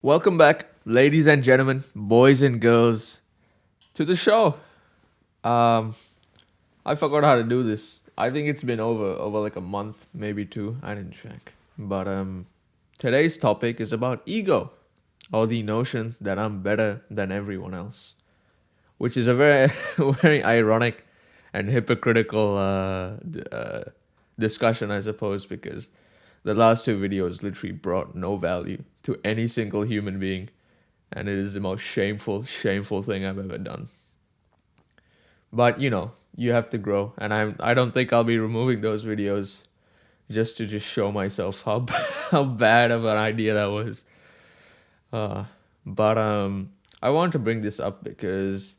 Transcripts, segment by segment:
Welcome back, ladies and gentlemen, boys and girls, to the show. Um, I forgot how to do this. I think it's been over like a month, maybe two. I didn't check. But today's topic is about ego, or the notion that I'm better than everyone else, which is a very very ironic and hypocritical discussion, I suppose, because the last two videos literally brought no value to any single human being, and it is the most shameful thing I've ever done. But you have to grow, and I don't think I'll be removing those videos just to show myself how how bad of an idea that was. Uh, but I want to bring this up because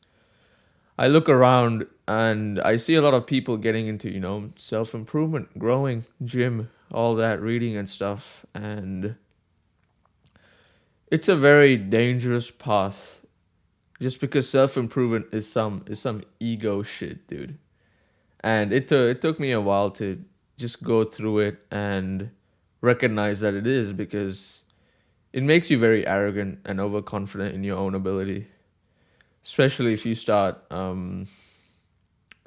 I look around and I see a lot of people getting into self improvement, growing, gym, all that, reading and stuff, and it's a very dangerous path just because self improvement is some ego shit, dude. And it took me a while to just go through it and recognize that it is, because it makes you very arrogant and overconfident in your own ability, especially if you start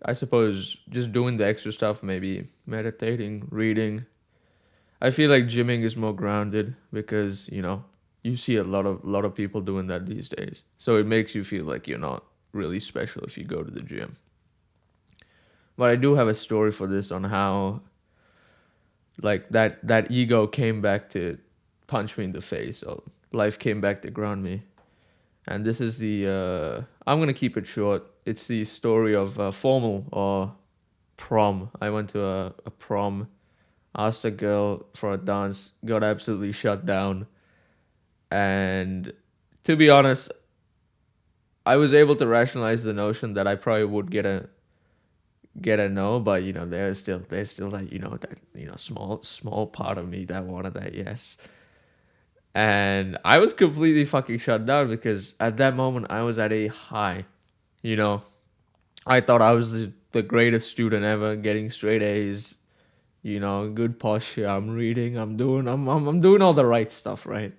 I suppose just doing the extra stuff, maybe meditating, reading. I feel like gymming is more grounded because you see a lot of people doing that these days. So it makes you feel like you're not really special if you go to the gym. But I do have a story for this on how like that ego came back to punch me in the face, or life came back to ground me. And this is the I'm gonna keep it short. It's the story of formal or prom. I went to a prom, asked a girl for a dance, got absolutely shut down. And to be honest, I was able to rationalize the notion that I probably would get a no, but there's still that that small part of me that wanted that yes. And I was completely fucking shut down because at that moment I was at a high. You know, I thought I was the greatest student ever, getting straight A's. Good posture. I'm reading. I'm doing all the right stuff, right?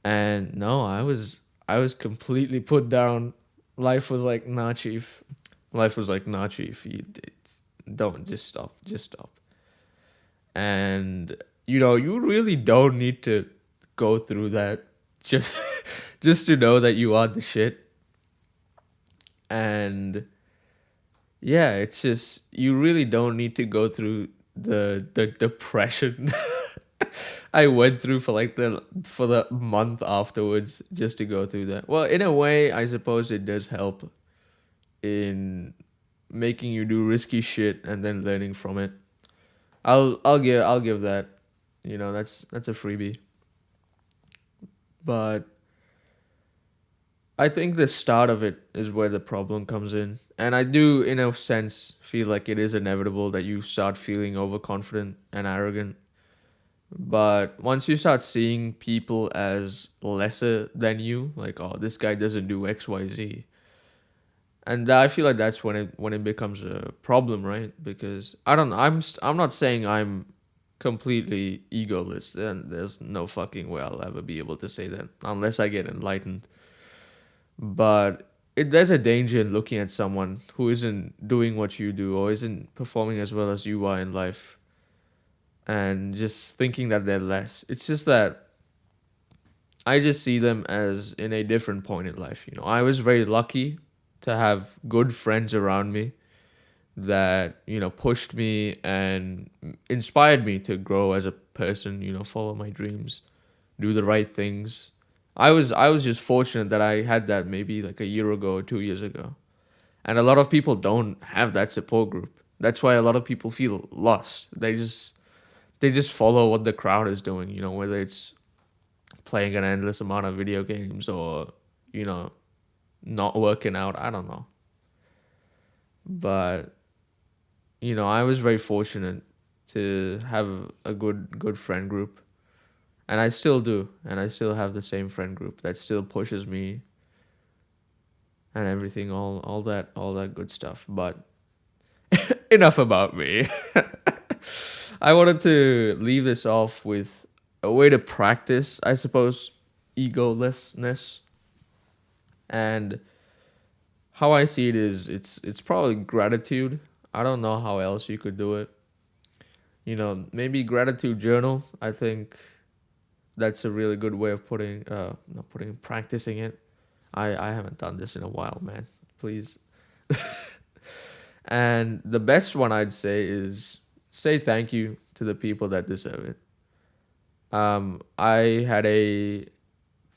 And no, I was completely put down. Life was like, nah, chief. Life was like, nah, chief. Don't, just stop, just stop. And you really don't need to go through that just just to know that you are the shit. And yeah, it's just, you really don't need to go through the depression I went through for the month afterwards just to go through that. Well, in a way, I suppose it does help in making you do risky shit and then learning from it. I'll give that. That's a freebie. But I think the start of it is where the problem comes in. And I do, in a sense, feel like it is inevitable that you start feeling overconfident and arrogant. But once you start seeing people as lesser than you, like, oh, this guy doesn't do XYZ. And I feel like that's when it becomes a problem, right? Because I don't know, I'm not saying I'm completely egoless. Then there's no fucking way I'll ever be able to say that unless I get enlightened. But there's a danger in looking at someone who isn't doing what you do or isn't performing as well as you are in life and just thinking that they're less. It's just that I just see them as in a different point in life. I was very lucky to have good friends around me that pushed me and inspired me to grow as a person, follow my dreams, do the right things. I was just fortunate that I had that maybe like a year ago or 2 years ago. And a lot of people don't have that support group. That's why a lot of people feel lost. They just follow what the crowd is doing, whether it's playing an endless amount of video games or you know not working out. I don't know. But I was very fortunate to have a good friend group, and I still do, and I still have the same friend group that still pushes me and everything, all that good stuff. But enough about me. I wanted to leave this off with a way to practice, I suppose, egolessness. And how I see it is it's probably gratitude. I don't know how else you could do it. Maybe gratitude journal. I think that's a really good way of not putting practicing it. I haven't done this in a while, man. Please. And the best one I'd say is say thank you to the people that deserve it. I had a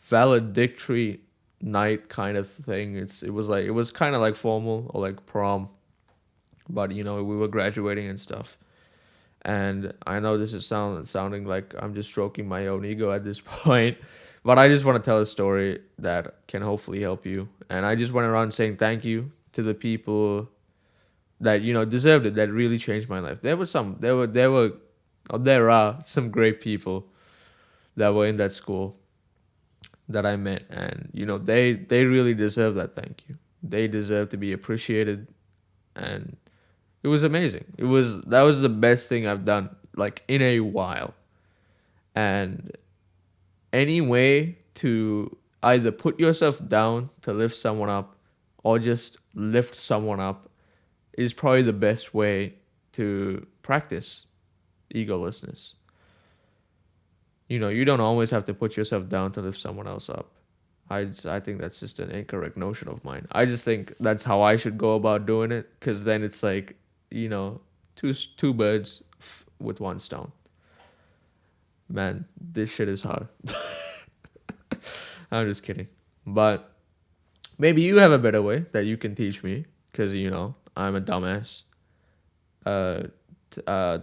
valedictory night kind of thing. It was kind of like formal or like prom, but we were graduating and stuff. And I know this is sounding like I'm just stroking my own ego at this point, but I just want to tell a story that can hopefully help you. And I just went around saying thank you to the people that deserved it, that really changed my life. There are some great people that were in that school that I met, and they really deserve that thank you. They deserve to be appreciated, and it was amazing. That was the best thing I've done like in a while. And any way to either put yourself down to lift someone up or just lift someone up is probably the best way to practice egolessness. You don't always have to put yourself down to lift someone else up. I think that's just an incorrect notion of mine. I just think that's how I should go about doing it, because then it's like, two birds with one stone. Man, this shit is hard. I'm just kidding. But maybe you have a better way that you can teach me, because I'm a dumbass. The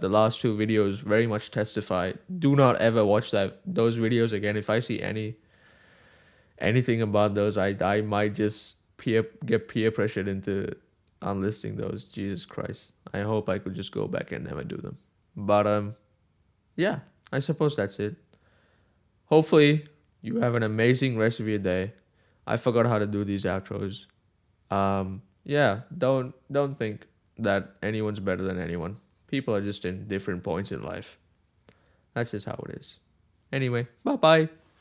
last two videos very much testify. Do not ever watch those videos again. If I see anything about those, I might just get peer pressured into unlisting those. Jesus Christ. I hope I could just go back and never do them. But yeah, I suppose that's it. Hopefully you have an amazing rest of your day. I forgot how to do these outros. Yeah, don't think that anyone's better than anyone. People are just in different points in life. That's just how it is. Anyway, bye bye.